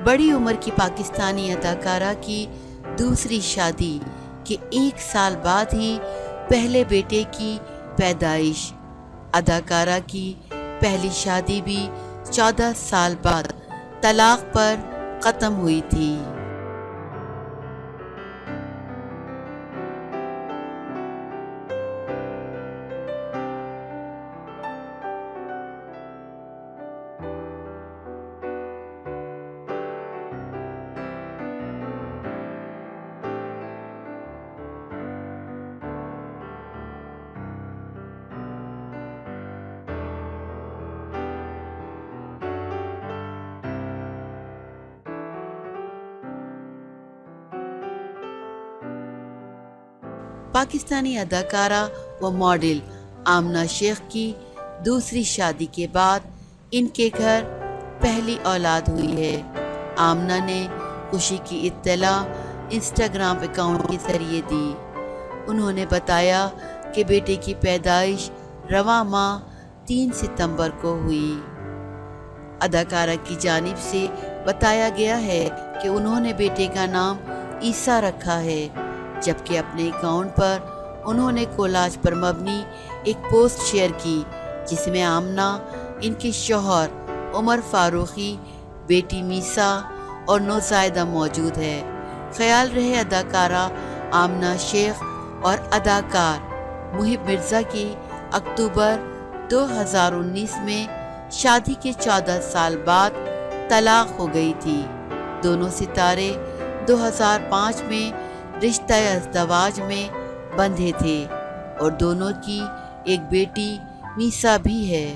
بڑی عمر کی پاکستانی اداکارہ کی دوسری شادی کے 1 سال بعد ہی پہلے بیٹے کی پیدائش۔ اداکارہ کی پہلی شادی بھی 14 سال بعد طلاق پر ختم ہوئی تھی۔ پاکستانی اداکارہ و ماڈل آمنہ شیخ کی دوسری شادی کے بعد ان کے گھر پہلی اولاد ہوئی ہے۔ آمنہ نے خوشی کی اطلاع انسٹاگرام اکاؤنٹ کے ذریعے دی۔ انہوں نے بتایا کہ بیٹے کی پیدائش رواں ماہ 3 ستمبر کو ہوئی۔ اداکارہ کی جانب سے بتایا گیا ہے کہ انہوں نے بیٹے کا نام عیسیٰ رکھا ہے، جبکہ اپنے اکاؤنٹ پر انہوں نے کولاج پر مبنی ایک پوسٹ شیئر کی جس میں آمنہ، ان کے شوہر عمر فاروقی، بیٹی میسا اور نوزائیدہ موجود ہے۔ خیال رہے اداکارہ آمنہ شیخ اور اداکار محب مرزا کی اکتوبر 2019 میں شادی کے 14 سال بعد طلاق ہو گئی تھی۔ دونوں ستارے 2005 میں رشتہ ازدواج میں بندھے تھے اور دونوں کی ایک بیٹی میسا بھی ہے۔